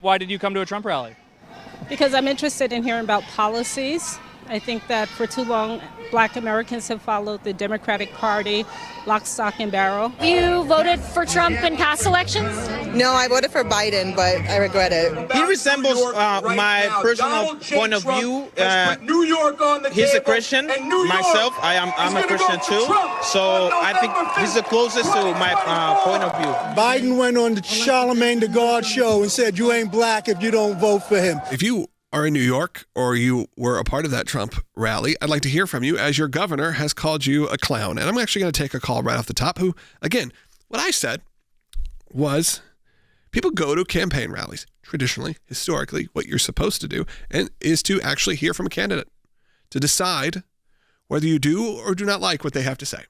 Why did you come to a Trump rally? Because I'm interested in hearing about policies. I think that for too long, Black Americans have followed the Democratic Party, lock, stock, and barrel. You voted for Trump in past elections? No, I voted for Biden, but I regret it. He resembles my personal point of view. He's a Christian. Myself, I'm a Christian too. So I think he's the closest to my point of view. Biden went on the Charlemagne the God show and said, you ain't black if you don't vote for him. If you are in New York or you were a part of that Trump rally, I'd like to hear from you as your governor has called you a clown. And I'm actually going to take a call right off the top who, again, what I said was people go to campaign rallies, traditionally, historically, what you're supposed to do, and is to actually hear from a candidate to decide whether you do or do not like what they have to say.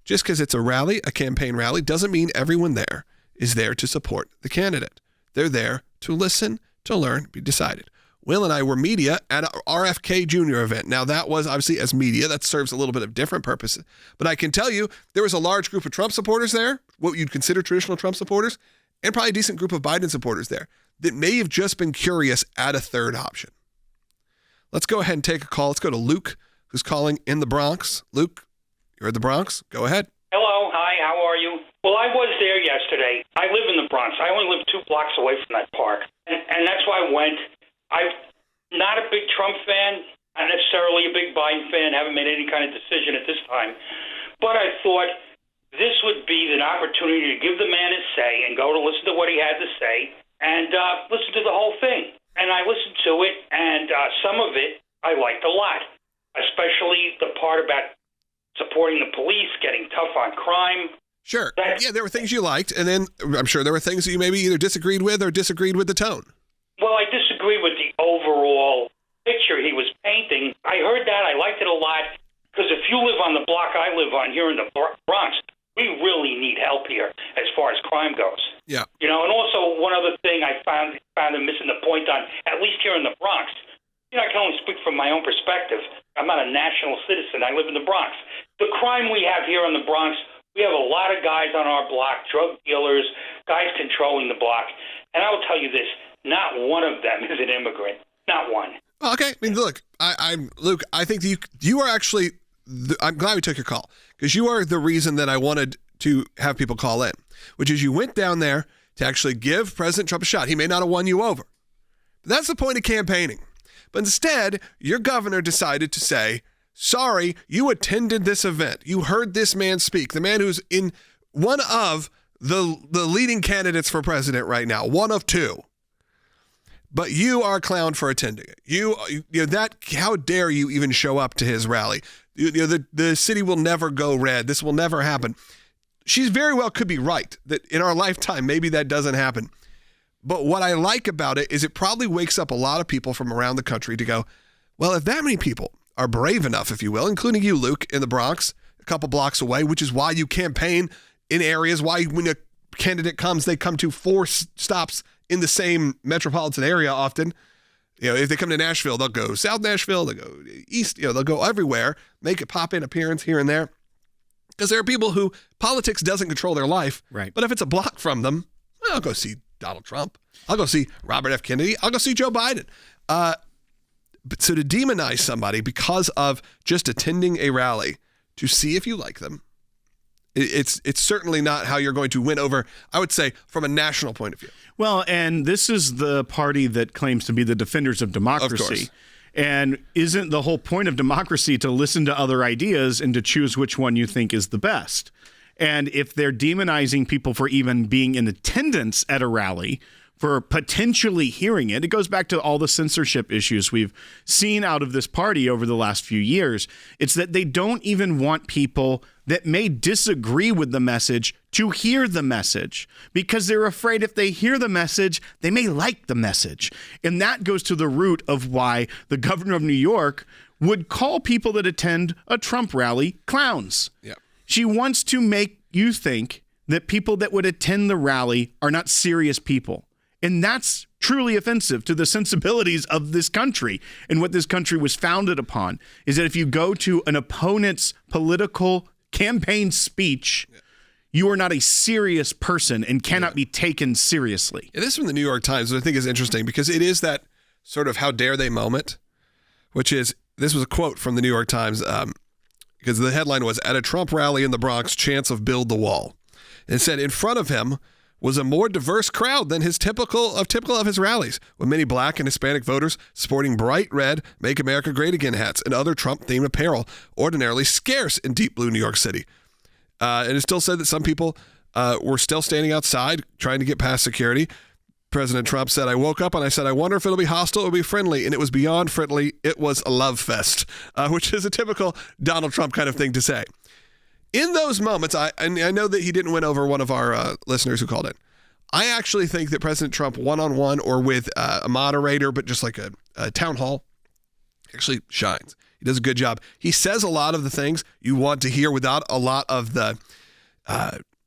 Just because it's a rally, a campaign rally, doesn't mean everyone there is there to support the candidate. They're there to listen, to learn, be decided. Will and I were media at our RFK Jr. event. Now, that was obviously as media. That serves a little bit of different purposes. But I can tell you, there was a large group of Trump supporters there, what you'd consider traditional Trump supporters, and probably a decent group of Biden supporters there that may have just been curious at a third option. Let's go ahead and take a call. Let's go to Luke, who's calling in the Bronx. Luke, you're in the Bronx. Go ahead. Hello. Hi. How are you? Well, I was there yesterday. I live in the Bronx. I only live 2 blocks away from that park. And that's why I went. I'm not a big Trump fan, not necessarily a big Biden fan, haven't made any kind of decision at this time. But I thought this would be an opportunity to give the man his say and go to listen to what he had to say and listen to the whole thing. And I listened to it, and some of it I liked a lot, especially the part about supporting the police, getting tough on crime. Sure. Yeah, there were things you liked, and then I'm sure there were things that you maybe either disagreed with or disagreed with the tone. Well, I disagree with the overall picture he was painting. I heard that. I liked it a lot because if you live on the block I live on here in the Bronx, we really need help here as far as crime goes. Yeah. You know, and also one other thing I found him missing the point on, at least here in the Bronx. You know, I can only speak from my own perspective. I'm not a national citizen. I live in the Bronx. The crime we have here in the Bronx, we have a lot of guys on our block, drug dealers, guys controlling the block. And I will tell you this, not one of them is an immigrant. Not one. Okay. I mean, look, I'm Luke, I think you are actually, I'm glad we took your call because you are the reason that I wanted to have people call in, which is you went down there to actually give President Trump a shot. He may not have won you over. But that's the point of campaigning. But instead, your governor decided to say, sorry, you attended this event. You heard this man speak, the man who's in one of the leading candidates for president right now, one of 2. But you are a clown for attending it. You know that. How dare you even show up to his rally? The city will never go red. This will never happen. She very well could be right that in our lifetime maybe that doesn't happen. But what I like about it is it probably wakes up a lot of people from around the country to go, well, if that many people are brave enough, if you will, including you, Luke, in the Bronx, a couple blocks away, which is why you campaign in areas, why when a candidate comes, they come to 4 stops in the same metropolitan area often. You know, if they come to Nashville, they'll go South Nashville, they'll go East, they'll go everywhere, make a pop-in appearance here and there. Because there are people who politics doesn't control their life. Right. But if it's a block from them, well, I'll go see Donald Trump. I'll go see Robert F. Kennedy. I'll go see Joe Biden. But so to demonize somebody because of just attending a rally to see if you like them, it's certainly not how you're going to win over, I would say, from a national point of view. Well, and this is the party that claims to be the defenders of democracy. Of course. And isn't the whole point of democracy to listen to other ideas and to choose which one you think is the best? And if they're demonizing people for even being in attendance at a rally, for potentially hearing it, it goes back to all the censorship issues we've seen out of this party over the last few years. It's that they don't even want people that may disagree with the message to hear the message because they're afraid if they hear the message, they may like the message. And that goes to the root of why the governor of New York would call people that attend a Trump rally clowns. Yeah. She wants to make you think that people that would attend the rally are not serious people. And that's truly offensive to the sensibilities of this country and what this country was founded upon, is that if you go to an opponent's political campaign speech, you are not a serious person and cannot be taken seriously. It is from the New York Times, which I think is interesting because it is that sort of how dare they moment, which is, this was a quote from the New York Times because the headline was, "At a Trump rally in the Bronx, chants of build the wall." And it said, in front of him was a more diverse crowd than his typical of his rallies, with many black and Hispanic voters sporting bright red Make America Great Again hats and other Trump-themed apparel, ordinarily scarce in deep blue New York City. And it still said that some people were still standing outside trying to get past security. President Trump said, "I woke up and I said, I wonder if it'll be hostile or be friendly." And it was beyond friendly. It was a love fest, which is a typical Donald Trump kind of thing to say. In those moments, I know that he didn't win over one of our listeners who called in. I actually think that President Trump one-on-one or with a moderator, but just like a town hall, actually shines. He does a good job. He says a lot of the things you want to hear without a lot of the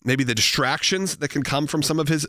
maybe the distractions that can come from some of his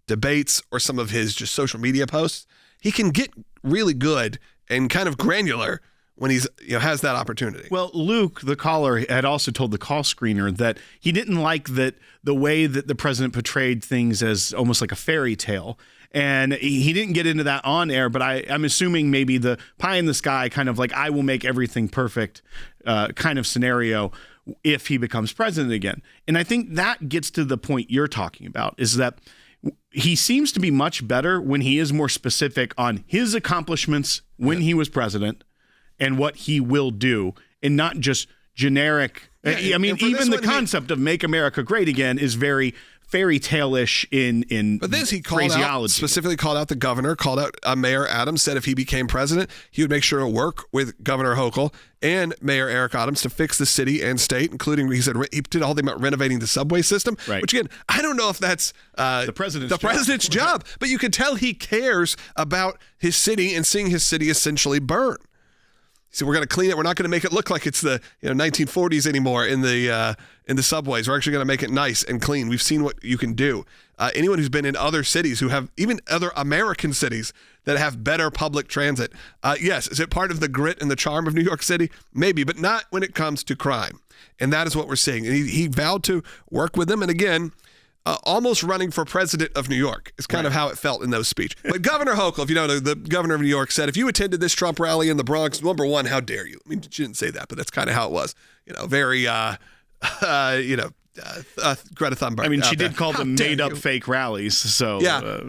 debates or some of his just social media posts. He can get really good and kind of granular when he's has that opportunity. Well, Luke, the caller, had also told the call screener that he didn't like that the way that the president portrayed things as almost like a fairy tale. And he didn't get into that on air, but I'm assuming maybe the pie in the sky kind of like, I will make everything perfect kind of scenario if he becomes president again. And I think that gets to the point you're talking about, is that he seems to be much better when he is more specific on his accomplishments when he was president and what he will do, and not just generic. I mean, even the concept of Make America Great Again is very fairy tale-ish in but this he called out, specifically called out the governor, called out Mayor Adams, said if he became president, he would make sure to work with Governor Hochul and Mayor Eric Adams to fix the city and state, including, he said, he did all the about renovating the subway system, right. Which again, I don't know if that's the president's job, but you can tell he cares about his city and seeing his city essentially burn. So we're going to clean it. We're not going to make it look like it's the 1940s anymore in the subways. We're actually going to make it nice and clean. We've seen what you can do. Anyone who's been in other cities who have, even other American cities that have better public transit. Yes, is it part of the grit and the charm of New York City? Maybe, but not when it comes to crime. And that is what we're seeing. And he vowed to work with them. And again, almost running for president of New York is kind of how it felt in those speeches. But Governor Hochul, if you know, the governor of New York said, if you attended this Trump rally in the Bronx, number one, how dare you? I mean, she didn't say that, but that's kind of how it was. Very, Greta Thunberg. I mean, she did call them made-up fake rallies. So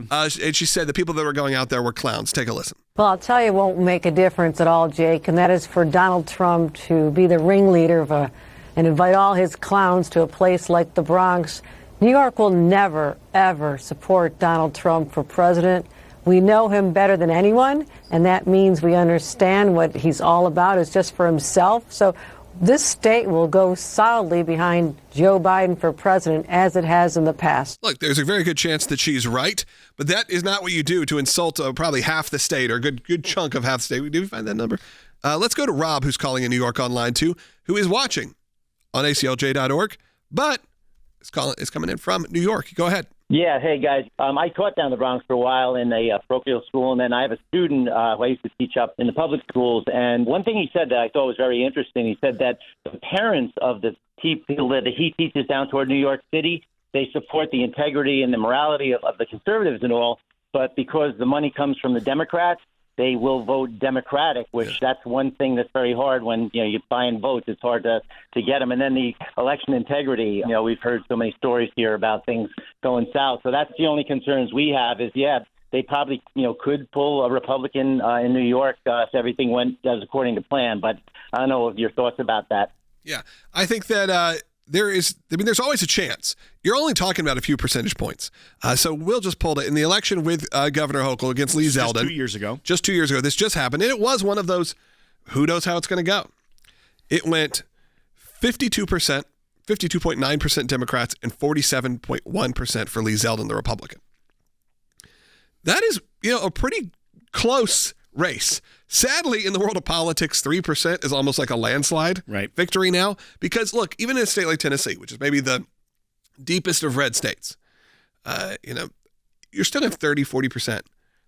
and she said the people that were going out there were clowns. Take a listen. Well, I'll tell you, it won't make a difference at all, Jake, and that is for Donald Trump to be the ringleader of and invite all his clowns to a place like the Bronx. New York will never, ever support Donald Trump for president. We know him better than anyone, and that means we understand what he's all about is just for himself. So this state will go solidly behind Joe Biden for president, as it has in the past. Look, there's a very good chance that she's right, but that is not what you do to insult probably half the state or a good chunk of half the state. Did we find that number? Let's go to Rob, who's calling in New York Online, too, who is watching on ACLJ.org, but it's coming in from New York. Go ahead. Yeah. Hey, guys. I taught down in the Bronx for a while in a parochial school, and then I have a student who I used to teach up in the public schools. And one thing he said that I thought was very interesting, he said that the parents of the people that he teaches down toward New York City, they support the integrity and the morality of the conservatives and all, but because the money comes from the Democrats, they will vote Democratic, which that's one thing that's very hard when, you're buying votes. It's hard to get them. And then the election integrity, we've heard so many stories here about things going south. So that's the only concerns we have is, they probably, could pull a Republican in New York if everything went as according to plan. But I don't know your thoughts about that. Yeah, I think that there's always a chance. You're only talking about a few percentage points. So we'll just pull it. In the election with Governor Hochul against Lee Zeldin. Just 2 years ago. Just 2 years ago. This just happened. And it was one of those, who knows how it's going to go. It went 52%, 52.9% Democrats, and 47.1% for Lee Zeldin, the Republican. That is, a pretty close race. Sadly, in the world of politics, 3% is almost like a landslide victory now. Because, look, even in a state like Tennessee, which is maybe the deepest of red states, you're still at 30, 40%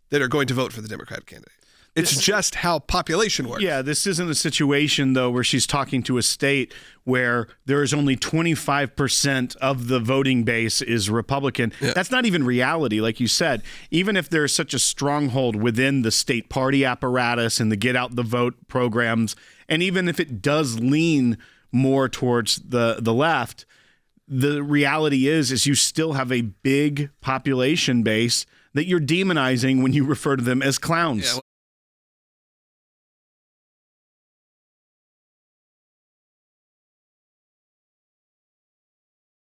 that are going to vote for the Democratic candidate. It's just how population works. Yeah, this isn't a situation, though, where she's talking to a state where there is only 25% of the voting base is Republican. Yeah. That's not even reality, like you said. Even if there's such a stronghold within the state party apparatus and the get out the vote programs, and even if it does lean more towards the left, the reality is you still have a big population base that you're demonizing when you refer to them as clowns. Yeah.